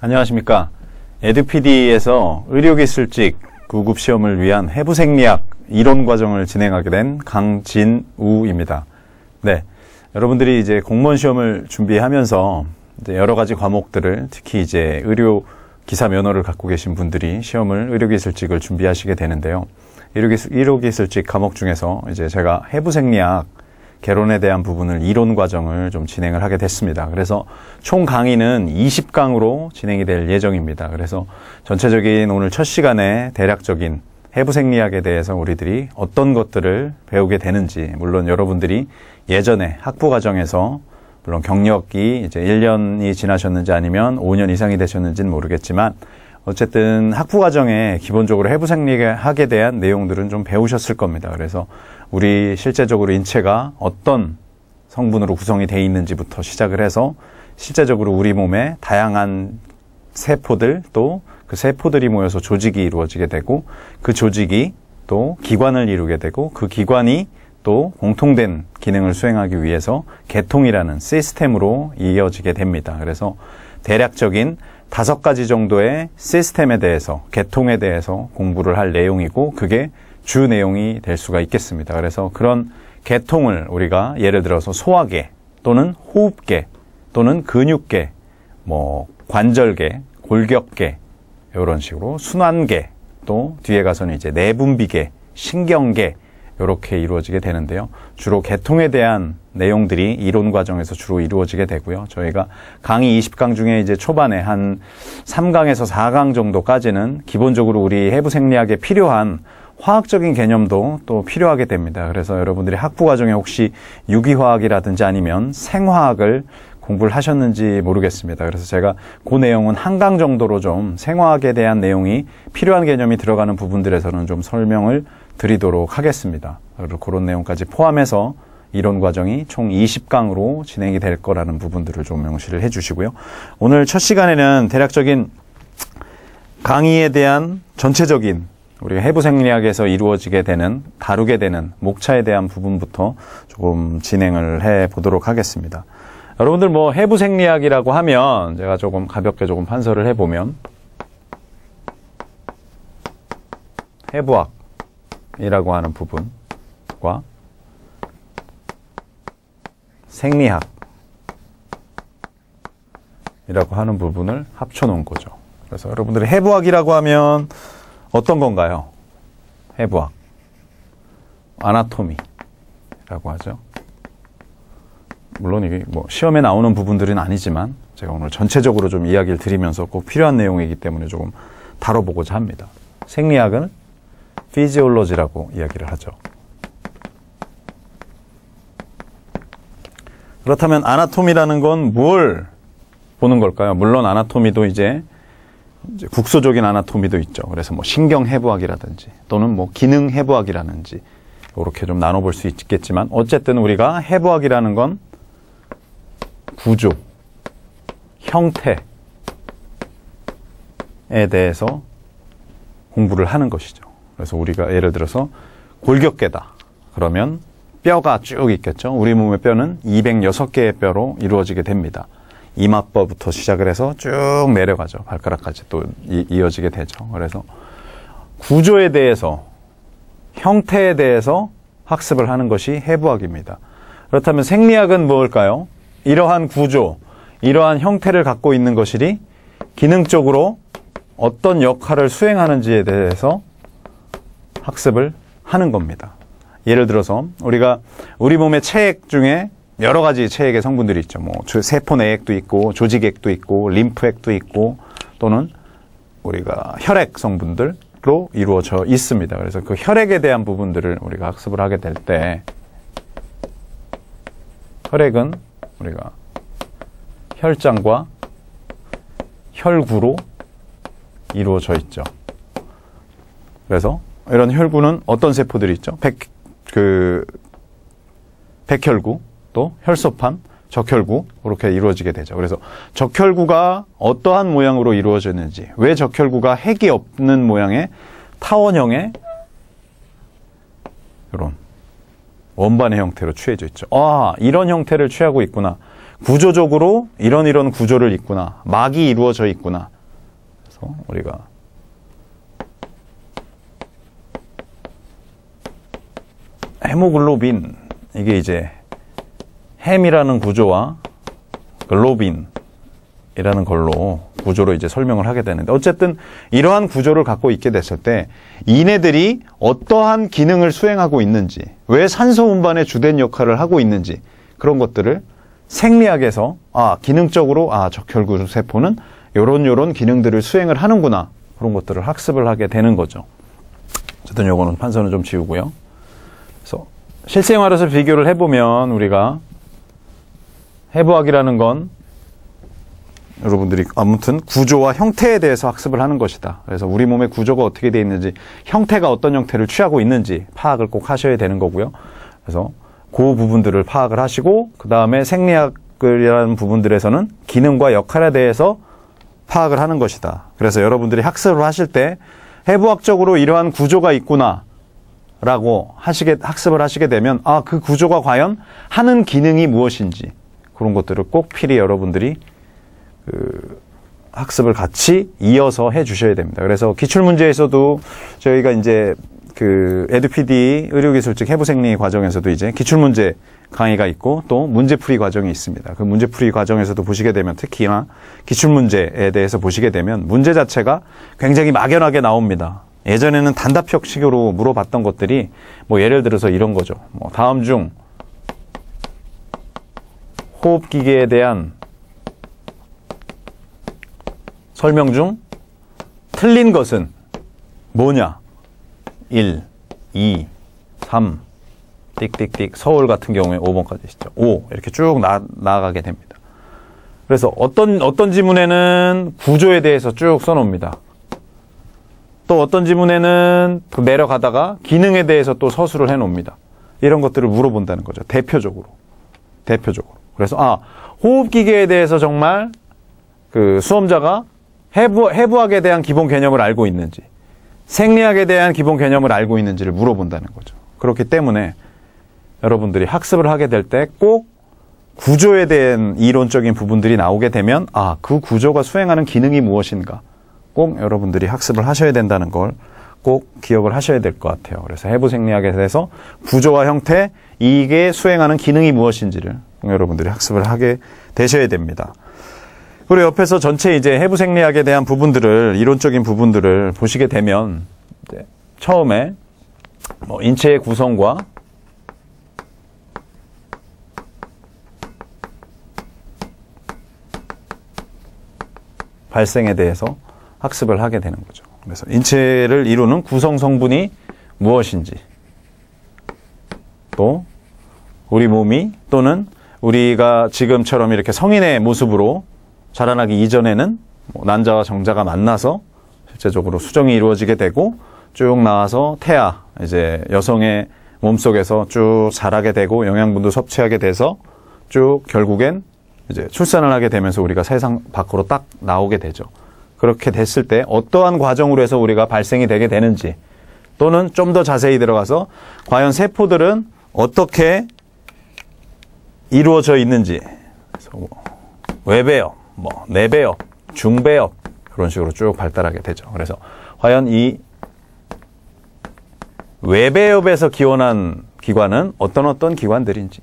안녕하십니까. 에듀피디에서 의료기술직 9급 시험을 위한 해부생리학 이론 과정을 진행하게 된 강진우입니다. 네. 여러분들이 이제 공무원 시험을 준비하면서 이제 여러 가지 과목들을 특히 이제 의료 기사 면허를 갖고 계신 분들이 시험을 의료기술직을 준비하시게 되는데요. 의료기술직 과목 중에서 이제 제가 해부생리학 개론에 대한 부분을 이론 과정을 좀 진행을 하게 됐습니다. 그래서 총 강의는 20강으로 진행이 될 예정입니다. 그래서 전체적인 오늘 첫 시간에 대략적인 해부생리학에 대해서 우리들이 어떤 것들을 배우게 되는지, 물론 여러분들이 예전에 학부 과정에서 물론 경력이 이제 1년이 지나셨는지 아니면 5년 이상이 되셨는지는 모르겠지만 어쨌든 학부 과정에 기본적으로 해부생리학에 대한 내용들은 좀 배우셨을 겁니다. 그래서 우리 실제적으로 인체가 어떤 성분으로 구성이 되어 있는지부터 시작을 해서 실제적으로 우리 몸에 다양한 세포들 또 그 세포들이 모여서 조직이 이루어지게 되고 그 조직이 또 기관을 이루게 되고 그 기관이 또 공통된 기능을 수행하기 위해서 계통이라는 시스템으로 이어지게 됩니다. 그래서 대략적인 5가지 정도의 시스템에 대해서, 계통에 대해서 공부를 할 내용이고 그게 주 내용이 될 수가 있겠습니다. 그래서 그런 계통을 우리가 예를 들어서 소화계 또는 호흡계 또는 근육계, 관절계, 골격계 이런 식으로 순환계 또 뒤에 가서는 이제 내분비계, 신경계 이렇게 이루어지게 되는데요. 주로 계통에 대한 내용들이 이론 과정에서 주로 이루어지게 되고요. 저희가 강의 20강 중에 이제 초반에 한 3강에서 4강 정도까지는 기본적으로 우리 해부생리학에 필요한 화학적인 개념도 또 필요하게 됩니다. 그래서 여러분들이 학부 과정에 혹시 유기화학이라든지 아니면 생화학을 공부를 하셨는지 모르겠습니다. 그래서 제가 그 내용은 한 강 정도로 좀 생화학에 대한 내용이 필요한 개념이 들어가는 부분들에서는 좀 설명을 드리도록 하겠습니다. 그리고 그런 내용까지 포함해서 이론 과정이 총 20강으로 진행이 될 거라는 부분들을 좀 명시를 해 주시고요. 오늘 첫 시간에는 대략적인 강의에 대한 전체적인 우리가 해부생리학에서 이루어지게 되는, 다루게 되는 목차에 대한 부분부터 조금 진행을 해 보도록 하겠습니다. 여러분들 해부생리학이라고 하면 제가 조금 가볍게 조금 판서를 해보면 해부학이라고 하는 부분과 생리학이라고 하는 부분을 합쳐놓은 거죠. 그래서 여러분들이 해부학이라고 하면 어떤 건가요? 해부학. 아나토미라고 하죠. 물론 이게 시험에 나오는 부분들은 아니지만 제가 오늘 전체적으로 좀 이야기를 드리면서 꼭 필요한 내용이기 때문에 조금 다뤄보고자 합니다. 생리학은 피지올로지라고 이야기를 하죠. 그렇다면 아나토미라는 건 뭘 보는 걸까요? 물론 아나토미도 이제 국소적인 아나토미도 있죠. 그래서 신경해부학이라든지 또는 기능해부학이라든지 이렇게 좀 나눠볼 수 있겠지만 어쨌든 우리가 해부학이라는 건 구조, 형태에 대해서 공부를 하는 것이죠. 그래서 우리가 예를 들어서 골격계다. 그러면 뼈가 쭉 있겠죠. 우리 몸의 뼈는 206개의 뼈로 이루어지게 됩니다. 이마뼈부터 시작을 해서 쭉 내려가죠. 발가락까지 또 이어지게 되죠. 그래서 구조에 대해서, 형태에 대해서 학습을 하는 것이 해부학입니다. 그렇다면 생리학은 뭘까요? 이러한 구조, 이러한 형태를 갖고 있는 것이 기능적으로 어떤 역할을 수행하는지에 대해서 학습을 하는 겁니다. 예를 들어서 우리가 우리 몸의 체액 중에 여러 가지 체액의 성분들이 있죠. 세포 내액도 있고 조직액도 있고 림프액도 있고 또는 우리가 혈액 성분들로 이루어져 있습니다. 그래서 그 혈액에 대한 부분들을 우리가 학습을 하게 될 때 혈액은 우리가 혈장과 혈구로 이루어져 있죠. 그래서 이런 혈구는 어떤 세포들이 있죠? 백혈구, 또 혈소판, 적혈구 이렇게 이루어지게 되죠. 그래서 적혈구가 어떠한 모양으로 이루어졌는지, 왜 적혈구가 핵이 없는 모양의 타원형의 이런 원반의 형태로 취해져 있죠. 이런 형태를 취하고 있구나. 구조적으로 이런 구조를 있구나. 막이 이루어져 있구나. 그래서 우리가 헤모글로빈, 이게 이제 햄이라는 구조와 글로빈이라는 걸로 구조로 이제 설명을 하게 되는데, 어쨌든 이러한 구조를 갖고 있게 됐을 때 이네들이 어떠한 기능을 수행하고 있는지, 왜 산소 운반의 주된 역할을 하고 있는지, 그런 것들을 생리학에서 기능적으로 적혈구 세포는 요런 기능들을 수행을 하는구나, 그런 것들을 학습을 하게 되는 거죠. 어쨌든 요거는 판서는 좀 지우고요. 그래서 실생활에서 비교를 해보면 우리가 해부학이라는 건 여러분들이 아무튼 구조와 형태에 대해서 학습을 하는 것이다. 그래서 우리 몸의 구조가 어떻게 되어 있는지, 형태가 어떤 형태를 취하고 있는지 파악을 꼭 하셔야 되는 거고요. 그래서 그 부분들을 파악을 하시고, 그 다음에 생리학이라는 부분들에서는 기능과 역할에 대해서 파악을 하는 것이다. 그래서 여러분들이 학습을 하실 때 해부학적으로 이러한 구조가 있구나 라고 학습을 하시게 되면 그 구조가 과연 하는 기능이 무엇인지, 그런 것들을 꼭 필히 여러분들이 학습을 같이 이어서 해 주셔야 됩니다. 그래서 기출문제에서도 저희가 이제 에듀피디 의료기술직 해부생리 과정에서도 이제 기출문제 강의가 있고 또 문제풀이 과정이 있습니다. 그 문제풀이 과정에서도 보시게 되면, 특히나 기출문제에 대해서 보시게 되면 문제 자체가 굉장히 막연하게 나옵니다. 예전에는 단답 형식으로 물어봤던 것들이 예를 들어서 이런 거죠. 다음 중 호흡기계에 대한 설명 중 틀린 것은 뭐냐? 1, 2, 3, 띡띡띡. 서울 같은 경우에 5번까지 있죠. 5 이렇게 쭉 나아가게 됩니다. 그래서 어떤 지문에는 구조에 대해서 쭉 써놓습니다. 또 어떤 지문에는 내려가다가 기능에 대해서 또 서술을 해놓습니다. 이런 것들을 물어본다는 거죠. 대표적으로. 그래서 호흡기계에 대해서 정말 수험자가 해부학에 대한 기본 개념을 알고 있는지, 생리학에 대한 기본 개념을 알고 있는지를 물어본다는 거죠. 그렇기 때문에 여러분들이 학습을 하게 될 때 꼭 구조에 대한 이론적인 부분들이 나오게 되면 그 구조가 수행하는 기능이 무엇인가, 꼭 여러분들이 학습을 하셔야 된다는 걸 꼭 기억을 하셔야 될 것 같아요. 그래서 해부생리학에 대해서 구조와 형태, 이게 수행하는 기능이 무엇인지를 여러분들이 학습을 하게 되셔야 됩니다. 그리고 옆에서 전체 이제 해부생리학에 대한 부분들을, 이론적인 부분들을 보시게 되면, 이제 처음에 인체의 구성과 발생에 대해서 학습을 하게 되는 거죠. 그래서 인체를 이루는 구성 성분이 무엇인지, 또 우리 몸이, 또는 우리가 지금처럼 이렇게 성인의 모습으로 자라나기 이전에는 난자와 정자가 만나서 실제적으로 수정이 이루어지게 되고, 쭉 나와서 태아, 이제 여성의 몸속에서 쭉 자라게 되고 영양분도 섭취하게 돼서 쭉 결국엔 이제 출산을 하게 되면서 우리가 세상 밖으로 딱 나오게 되죠. 그렇게 됐을 때 어떠한 과정으로 해서 우리가 발생이 되게 되는지, 또는 좀 더 자세히 들어가서 과연 세포들은 어떻게 이루어져 있는지, 그래서 외배엽, 내배엽, 중배엽, 그런 식으로 쭉 발달하게 되죠. 그래서 과연 이 외배엽에서 기원한 기관은 어떤 기관들인지,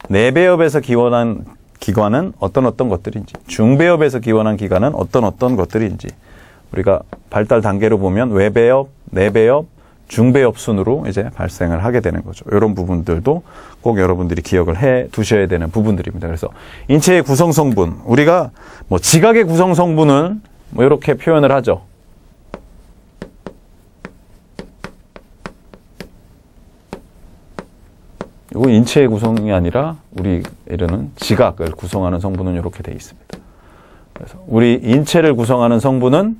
내배엽에서 기원한 기관은 어떤 것들인지, 중배엽에서 기원한 기관은 어떤 것들인지, 우리가 발달 단계로 보면 외배엽, 내배엽, 중배엽 순으로 이제 발생을 하게 되는 거죠. 이런 부분들도 꼭 여러분들이 기억을 해 두셔야 되는 부분들입니다. 그래서 인체의 구성 성분, 우리가 지각의 구성 성분은 이렇게 표현을 하죠. 이거 인체의 구성이 아니라 우리 이르는 지각을 구성하는 성분은 이렇게 되어 있습니다. 그래서 우리 인체를 구성하는 성분은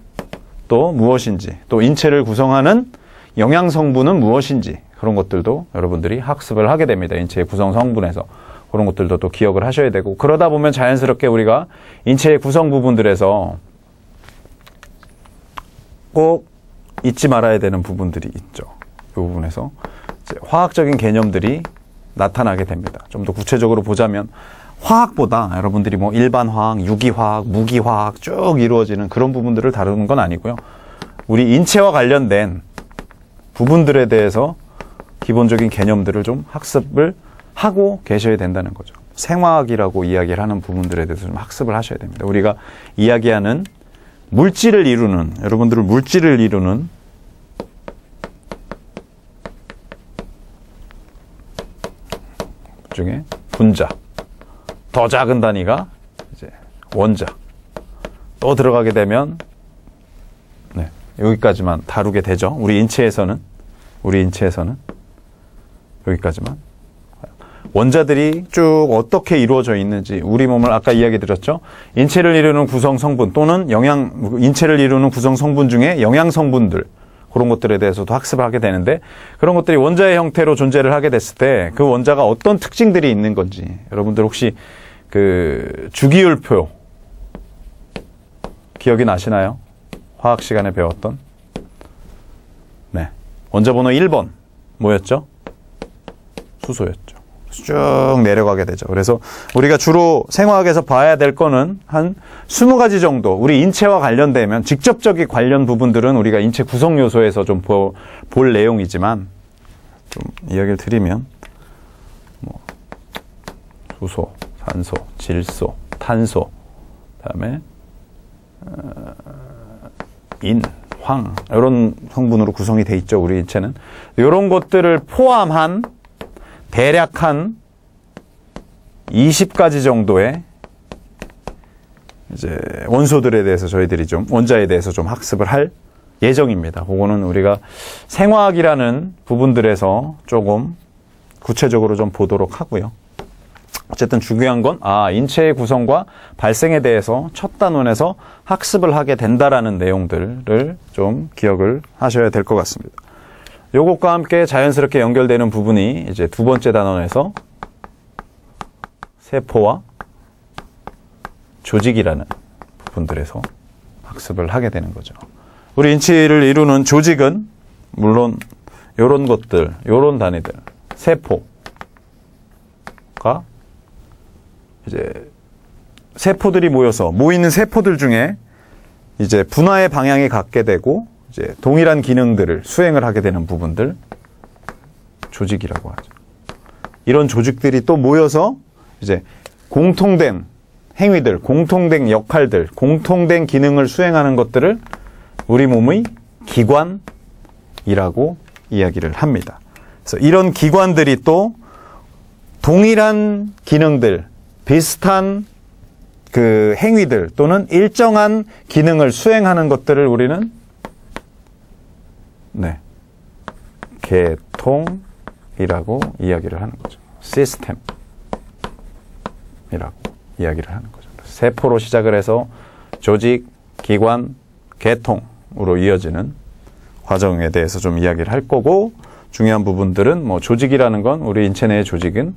또 무엇인지, 또 인체를 구성하는 영양 성분은 무엇인지, 그런 것들도 여러분들이 학습을 하게 됩니다. 인체의 구성 성분에서. 그런 것들도 또 기억을 하셔야 되고, 그러다 보면 자연스럽게 우리가 인체의 구성 부분들에서 꼭 잊지 말아야 되는 부분들이 있죠. 이 부분에서 이제 화학적인 개념들이 나타나게 됩니다. 좀 더 구체적으로 보자면, 화학보다 여러분들이 뭐 일반 화학, 유기화학, 무기화학 쭉 이루어지는 그런 부분들을 다루는 건 아니고요. 우리 인체와 관련된 부분들에 대해서 기본적인 개념들을 좀 학습을 하고 계셔야 된다는 거죠. 생화학이라고 이야기를 하는 부분들에 대해서 좀 학습을 하셔야 됩니다. 우리가 이야기하는 물질을 이루는, 여러분들은 물질을 이루는 중에 분자, 더 작은 단위가 이제 원자, 또 들어가게 되면 네, 여기까지만 다루게 되죠. 우리 인체에서는 여기까지만. 원자들이 쭉 어떻게 이루어져 있는지, 우리 몸을 아까 이야기 드렸죠. 인체를 이루는 구성 성분 또는 인체를 이루는 구성 성분 중에 영양 성분들, 그런 것들에 대해서도 학습을 하게 되는데, 그런 것들이 원자의 형태로 존재를 하게 됐을 때 그 원자가 어떤 특징들이 있는 건지, 여러분들 혹시 그 주기율표 기억이 나시나요? 화학 시간에 배웠던. 네. 원자 번호 1번 뭐였죠? 수소였죠. 쭉 내려가게 되죠. 그래서 우리가 주로 생화학에서 봐야 될 거는 한 20가지 정도, 우리 인체와 관련되면 직접적인 관련 부분들은 우리가 인체 구성 요소에서 좀 볼 내용이지만, 좀 이야기를 드리면 뭐 수소, 산소, 질소, 탄소, 그다음에 인, 황, 이런 성분으로 구성이 돼 있죠. 우리 인체는 이런 것들을 포함한 대략 한 20가지 정도의 이제 원소들에 대해서 저희들이 좀, 원자에 대해서 좀 학습을 할 예정입니다. 그거는 우리가 생화학이라는 부분들에서 조금 구체적으로 좀 보도록 하고요. 어쨌든 중요한 건, 인체의 구성과 발생에 대해서 첫 단원에서 학습을 하게 된다라는 내용들을 좀 기억을 하셔야 될 것 같습니다. 요것과 함께 자연스럽게 연결되는 부분이 이제 두 번째 단원에서 세포와 조직이라는 부분들에서 학습을 하게 되는 거죠. 우리 인체를 이루는 조직은 물론 요런 것들, 요런 단위들, 세포가 이제 세포들이 모이는 세포들 중에 이제 분화의 방향이 같게 되고 이제 동일한 기능들을 수행을 하게 되는 부분들, 조직이라고 하죠. 이런 조직들이 또 모여서 이제 공통된 행위들, 공통된 역할들, 공통된 기능을 수행하는 것들을 우리 몸의 기관이라고 이야기를 합니다. 그래서 이런 기관들이 또 동일한 기능들, 비슷한 그 행위들 또는 일정한 기능을 수행하는 것들을 우리는 계통이라고 이야기를 하는 거죠. 시스템이라고 이야기를 하는 거죠. 세포로 시작을 해서 조직, 기관, 계통으로 이어지는 과정에 대해서 좀 이야기를 할 거고, 중요한 부분들은 뭐 조직이라는 건, 우리 인체 내의 조직은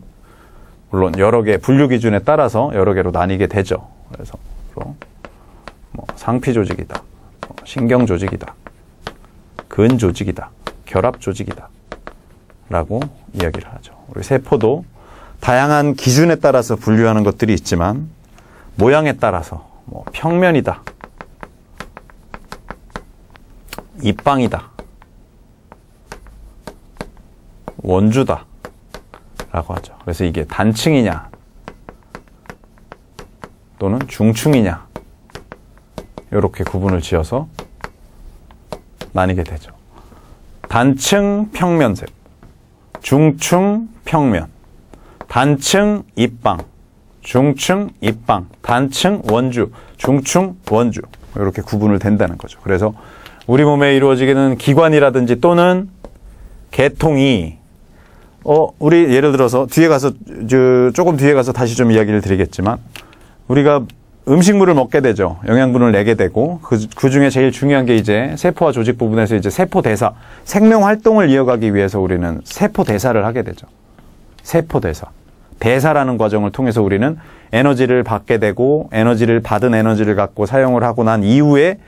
물론 여러 개 분류 기준에 따라서 여러 개로 나뉘게 되죠. 그래서 뭐 상피 조직이다, 신경 조직이다, 근 조직이다, 결합 조직이다 라고 이야기를 하죠. 우리 세포도 다양한 기준에 따라서 분류하는 것들이 있지만, 모양에 따라서 뭐 평면이다, 입방이다, 원주다 라고 하죠. 그래서 이게 단층이냐 또는 중층이냐, 이렇게 구분을 지어서 나뉘게 되죠. 단층 평면세포, 중층 평면, 단층 입방, 중층 입방, 단층 원주, 중층 원주, 이렇게 구분을 된다는 거죠. 그래서 우리 몸에 이루어지는 기관이라든지 또는 계통이 우리 예를 들어서 뒤에 가서 조금 뒤에 가서 다시 좀 이야기를 드리겠지만, 우리가 음식물을 먹게 되죠. 영양분을 내게 되고, 그 중에 제일 중요한 게 이제 세포와 조직 부분에서 이제 세포 대사, 생명 활동을 이어가기 위해서 우리는 세포 대사를 하게 되죠. 세포 대사. 대사라는 과정을 통해서 우리는 에너지를 받게 되고, 에너지를 받은 에너지를 갖고 사용을 하고 난 이후에